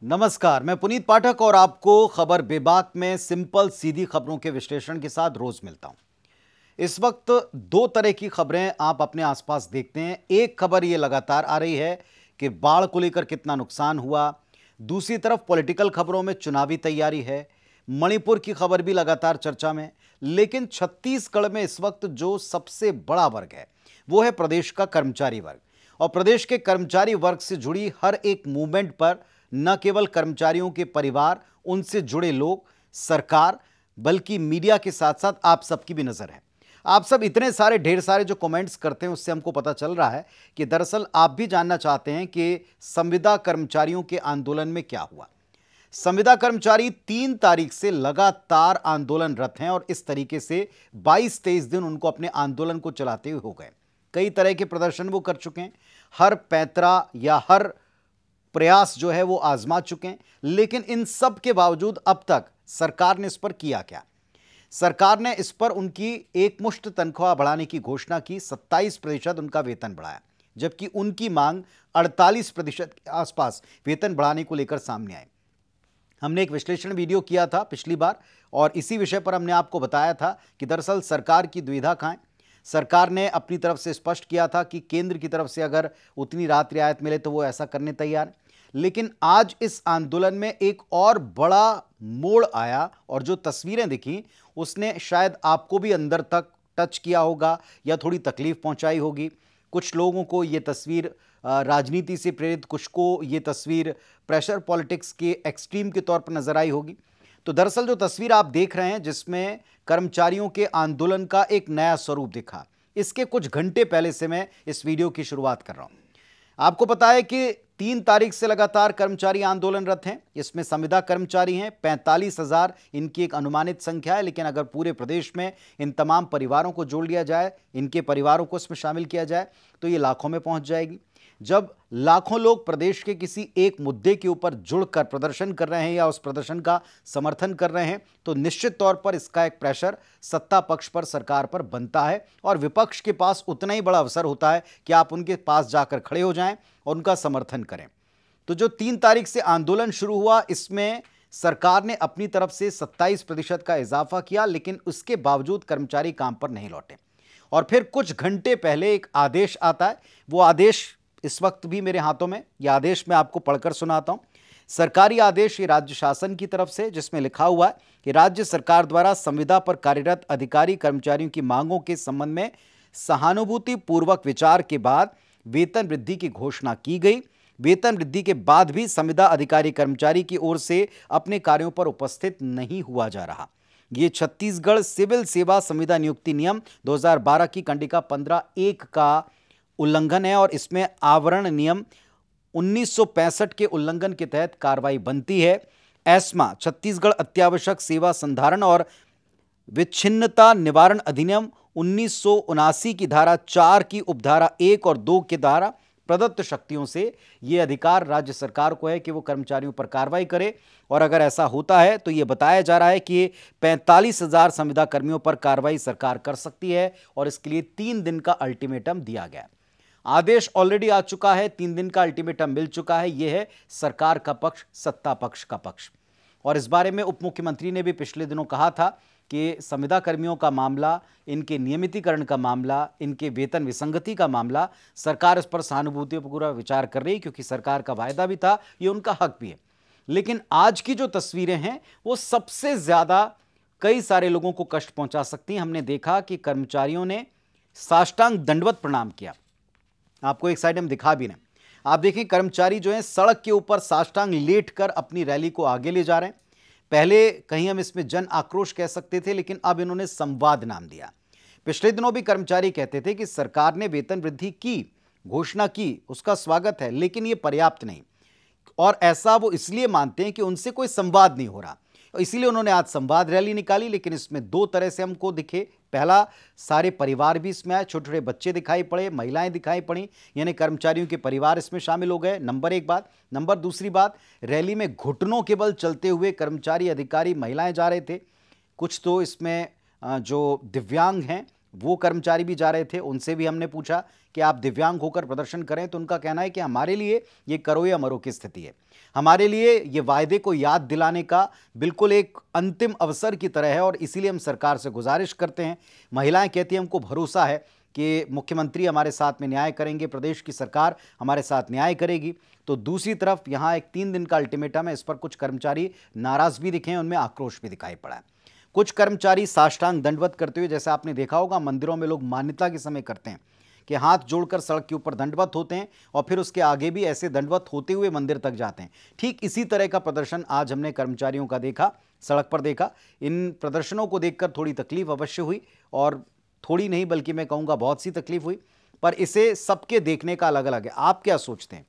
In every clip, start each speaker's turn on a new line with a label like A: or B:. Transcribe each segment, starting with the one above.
A: नमस्कार, मैं पुनीत पाठक और आपको खबर बेबाक में सिंपल सीधी खबरों के विश्लेषण के साथ रोज मिलता हूं। इस वक्त दो तरह की खबरें आप अपने आसपास देखते हैं। एक खबर ये लगातार आ रही है कि बाढ़ को लेकर कितना नुकसान हुआ। दूसरी तरफ पॉलिटिकल खबरों में चुनावी तैयारी है। मणिपुर की खबर भी लगातार चर्चा में। लेकिन छत्तीसगढ़ में इस वक्त जो सबसे बड़ा वर्ग है वो है प्रदेश का कर्मचारी वर्ग। और प्रदेश के कर्मचारी वर्ग से जुड़ी हर एक मूवमेंट पर न केवल कर्मचारियों के परिवार, उनसे जुड़े लोग, सरकार, बल्कि मीडिया के साथ साथ आप सबकी भी नजर है। आप सब इतने सारे ढेर सारे जो कमेंट्स करते हैं उससे हमको पता चल रहा है कि दरअसल आप भी जानना चाहते हैं कि संविदा कर्मचारियों के आंदोलन में क्या हुआ। संविदा कर्मचारी 3 तारीख से लगातार आंदोलनरत हैं और इस तरीके से 22-23 दिन उनको अपने आंदोलन को चलाते हुए हो गए। कई तरह के प्रदर्शन वो कर चुके हैं, हर पैंतरा या हर प्रयास जो है वो आजमा चुके हैं। लेकिन इन सब के बावजूद अब तक सरकार ने इस पर किया क्या? सरकार ने इस पर उनकी एकमुश्त तनख्वाह बढ़ाने की घोषणा की, 27% उनका वेतन बढ़ाया, जबकि उनकी मांग 48% के आसपास वेतन बढ़ाने को लेकर सामने आई। हमने एक विश्लेषण वीडियो किया था पिछली बार और इसी विषय पर हमने आपको बताया था कि दरअसल सरकार की दुविधा कहाँ है। सरकार ने अपनी तरफ से स्पष्ट किया था कि केंद्र की तरफ से अगर उतनी राहत रियायत मिले तो वो ऐसा करने तैयार है। लेकिन आज इस आंदोलन में एक और बड़ा मोड़ आया और जो तस्वीरें दिखी उसने शायद आपको भी अंदर तक टच किया होगा या थोड़ी तकलीफ पहुंचाई होगी। कुछ लोगों को ये तस्वीर राजनीति से प्रेरित, कुछ को ये तस्वीर प्रेशर पॉलिटिक्स के एक्सट्रीम के तौर पर नजर आई होगी। तो दरअसल जो तस्वीर आप देख रहे हैं जिसमें कर्मचारियों के आंदोलन का एक नया स्वरूप दिखा, इसके कुछ घंटे पहले से मैं इस वीडियो की शुरुआत कर रहा हूं। आपको पता है कि 3 तारीख से लगातार कर्मचारी आंदोलनरत हैं। इसमें संविदा कर्मचारी हैं 45,000 इनकी एक अनुमानित संख्या है। लेकिन अगर पूरे प्रदेश में इन तमाम परिवारों को जोड़ लिया जाए, इनके परिवारों को इसमें शामिल किया जाए तो ये लाखों में पहुंच जाएगी। जब लाखों लोग प्रदेश के किसी एक मुद्दे के ऊपर जुड़कर प्रदर्शन कर रहे हैं या उस प्रदर्शन का समर्थन कर रहे हैं तो निश्चित तौर पर इसका एक प्रेशर सत्ता पक्ष पर, सरकार पर बनता है और विपक्ष के पास उतना ही बड़ा अवसर होता है कि आप उनके पास जाकर खड़े हो जाएं और उनका समर्थन करें। तो जो 3 तारीख से आंदोलन शुरू हुआ इसमें सरकार ने अपनी तरफ से 27% का इजाफा किया, लेकिन उसके बावजूद कर्मचारी काम पर नहीं लौटे। और फिर कुछ घंटे पहले एक आदेश आता है। वो आदेश इस वक्त भी मेरे हाथों में, यह आदेश मैं आपको पढ़कर सुनाता हूं। सरकारी आदेश ये राज्य शासन की तरफ से, जिसमें लिखा हुआ है कि राज्य सरकार द्वारा संविदा पर कार्यरत अधिकारी कर्मचारियों की मांगों के संबंध में सहानुभूति पूर्वक विचार के बाद वेतन वृद्धि की घोषणा की गई। वेतन वृद्धि के बाद भी संविदा अधिकारी कर्मचारी की ओर से अपने कार्यों पर उपस्थित नहीं हुआ जा रहा। ये छत्तीसगढ़ सिविल सेवा संविदा नियुक्ति नियम 2012 की कंडिका 15(1) का उल्लंघन है और इसमें आवरण नियम 1965 के उल्लंघन के तहत कार्रवाई बनती है। एस्मा छत्तीसगढ़ अत्यावश्यक सेवा संधारण और विच्छिन्नता निवारण अधिनियम 1979 की धारा 4 की उपधारा 1 और 2 के द्वारा प्रदत्त शक्तियों से यह अधिकार राज्य सरकार को है कि वो कर्मचारियों पर कार्रवाई करे। और अगर ऐसा होता है तो यह बताया जा रहा है कि 45,000 संविदा कर्मियों पर कार्रवाई सरकार कर सकती है और इसके लिए 3 दिन का अल्टीमेटम दिया गया। आदेश ऑलरेडी आ चुका है, 3 दिन का अल्टीमेटम मिल चुका है। यह है सरकार का पक्ष, सत्ता पक्ष का पक्ष। और इस बारे में उप मुख्यमंत्री ने भी पिछले दिनों कहा था कि संविदा कर्मियों का मामला, इनके नियमितीकरण का मामला, इनके वेतन विसंगति का मामला, सरकार इस पर सहानुभूतिपूर्वक विचार कर रही है क्योंकि सरकार का वायदा भी था, ये उनका हक भी है। लेकिन आज की जो तस्वीरें हैं वो सबसे ज्यादा कई सारे लोगों को कष्ट पहुंचा सकती हैं। हमने देखा कि कर्मचारियों ने साष्टांग दंडवत प्रणाम किया। आपको एक साइड हम दिखा भी रहे हैं। आप देखें कर्मचारी जो है सड़क के ऊपर साष्टांग लेट कर अपनी रैली को आगे ले जा रहे हैं। पहले कहीं हम इसमें जन आक्रोश कह सकते थे, लेकिन अब इन्होंने संवाद नाम दिया। पिछले दिनों भी कर्मचारी कहते थे कि सरकार ने वेतन वृद्धि की घोषणा की, उसका स्वागत है, लेकिन यह पर्याप्त नहीं। और ऐसा वो इसलिए मानते हैं कि उनसे कोई संवाद नहीं हो रहा, इसीलिए उन्होंने आज संवाद रैली निकाली। लेकिन इसमें 2 तरह से हमको दिखे। पहला, सारे परिवार भी इसमें आए, छोटे छोटे बच्चे दिखाई पड़े, महिलाएं दिखाई पड़ी, यानी कर्मचारियों के परिवार इसमें शामिल हो गए। नंबर 1 बात। नंबर दूसरी बात, रैली में घुटनों के बल चलते हुए कर्मचारी, अधिकारी, महिलाएं जा रहे थे। कुछ तो इसमें जो दिव्यांग हैं वो कर्मचारी भी जा रहे थे। उनसे भी हमने पूछा कि आप दिव्यांग होकर प्रदर्शन करें, तो उनका कहना है कि हमारे लिए ये करो या मरो की स्थिति है। हमारे लिए ये वायदे को याद दिलाने का बिल्कुल एक अंतिम अवसर की तरह है और इसीलिए हम सरकार से गुजारिश करते हैं। महिलाएं कहती हैं हमको भरोसा है कि मुख्यमंत्री हमारे साथ में न्याय करेंगे, प्रदेश की सरकार हमारे साथ न्याय करेगी। तो दूसरी तरफ यहाँ एक 3 दिन का अल्टीमेटम है, इस पर कुछ कर्मचारी नाराज भी दिखे हैं, उनमें आक्रोश भी दिखाई पड़ा है। कुछ कर्मचारी साष्टांग दंडवत करते हुए, जैसे आपने देखा होगा मंदिरों में लोग मान्यता के समय करते हैं कि हाथ जोड़कर सड़क के ऊपर दंडवत होते हैं और फिर उसके आगे भी ऐसे दंडवत होते हुए मंदिर तक जाते हैं। ठीक इसी तरह का प्रदर्शन आज हमने कर्मचारियों का देखा, सड़क पर देखा। इन प्रदर्शनों को देखकर थोड़ी तकलीफ अवश्य हुई, और थोड़ी नहीं बल्कि मैं कहूँगा बहुत सी तकलीफ हुई, पर इसे सबके देखने का अलग अलग है। आप क्या सोचते हैं?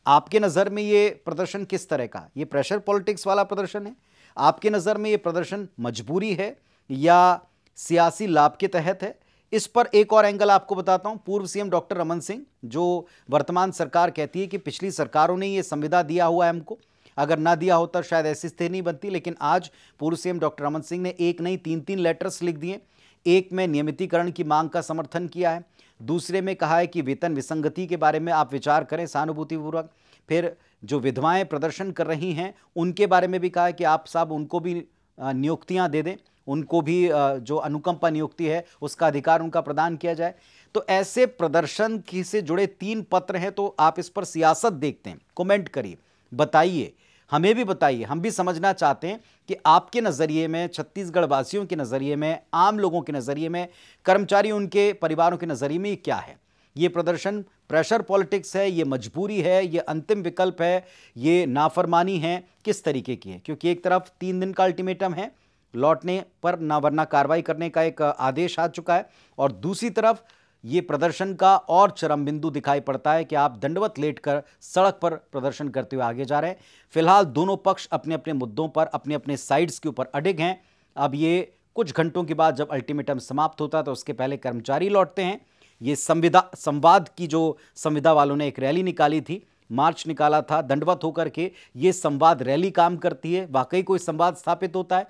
A: आपके नज़र में ये प्रदर्शन किस तरह का? ये प्रेशर पॉलिटिक्स वाला प्रदर्शन है? आपके नज़र में ये प्रदर्शन मजबूरी है या सियासी लाभ के तहत है? इस पर एक और एंगल आपको बताता हूं। पूर्व सीएम डॉक्टर रमन सिंह, जो वर्तमान सरकार कहती है कि पिछली सरकारों ने ये संविदा दिया हुआ है हमको, अगर ना दिया होता शायद ऐसी स्थिति नहीं बनती, लेकिन आज पूर्व सीएम डॉक्टर रमन सिंह ने एक नहीं 3-3 लेटर्स लिख दिए। एक में नियमितीकरण की मांग का समर्थन किया है, दूसरे में कहा है कि वेतन विसंगति के बारे में आप विचार करें सहानुभूतिपूर्वक। फिर जो विधवाएं प्रदर्शन कर रही हैं उनके बारे में भी कहा है कि आप साहब उनको भी नियुक्तियां दे दें, उनको भी जो अनुकंपा नियुक्ति है उसका अधिकार उनका प्रदान किया जाए। तो ऐसे प्रदर्शन की से जुड़े 3 पत्र हैं, तो आप इस पर सियासत देखते हैं, कमेंट करिए, बताइए, हमें भी बताइए। हम भी समझना चाहते हैं कि आपके नज़रिए में, छत्तीसगढ़ वासियों के नज़रिए में, आम लोगों के नज़रिए में, कर्मचारी उनके परिवारों के नज़रिए में क्या है। ये प्रदर्शन प्रेशर पॉलिटिक्स है, ये मजबूरी है, ये अंतिम विकल्प है, ये नाफरमानी है, किस तरीके की है? क्योंकि एक तरफ 3 दिन का अल्टीमेटम है, लौटने पर ना वरना कार्रवाई करने का एक आदेश आ चुका है, और दूसरी तरफ ये प्रदर्शन का और चरम बिंदु दिखाई पड़ता है कि आप दंडवत लेटकर सड़क पर प्रदर्शन करते हुए आगे जा रहे हैं। फिलहाल दोनों पक्ष अपने अपने मुद्दों पर, अपने अपने साइड्स के ऊपर अडिग हैं। अब ये कुछ घंटों के बाद जब अल्टीमेटम समाप्त होता है तो उसके पहले कर्मचारी लौटते हैं। ये संवाद की जो संविदा वालों ने एक रैली निकाली थी, मार्च निकाला था दंडवत होकर के, ये संवाद रैली काम करती है, वाकई कोई संवाद स्थापित होता है,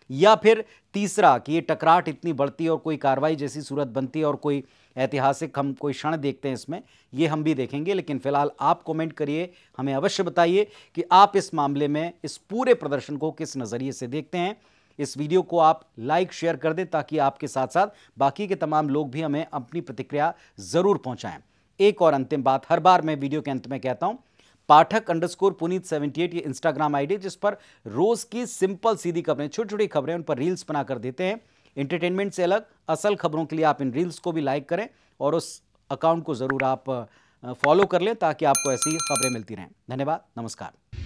A: या फिर तीसरा कि ये टकराहट इतनी बढ़ती है और कोई कार्रवाई जैसी सूरत बनती है और कोई ऐतिहासिक हम कोई क्षण देखते हैं इसमें, ये हम भी देखेंगे। लेकिन फिलहाल आप कमेंट करिए, हमें अवश्य बताइए कि आप इस मामले में इस पूरे प्रदर्शन को किस नज़रिए से देखते हैं। इस वीडियो को आप लाइक शेयर कर दें ताकि आपके साथ साथ बाकी के तमाम लोग भी हमें अपनी प्रतिक्रिया ज़रूर पहुंचाएं। एक और अंतिम बात, हर बार मैं वीडियो के अंत में कहता हूं, पाठक_पुनीत78 ये इंस्टाग्राम आईडी, जिस पर रोज की सिंपल सीधी खबरें, छोटी छोटी खबरें, उन पर रील्स बनाकर देते हैं। एंटरटेनमेंट से अलग असल खबरों के लिए आप इन रील्स को भी लाइक करें और उस अकाउंट को ज़रूर आप फॉलो कर लें ताकि आपको ऐसी खबरें मिलती रहें। धन्यवाद, नमस्कार।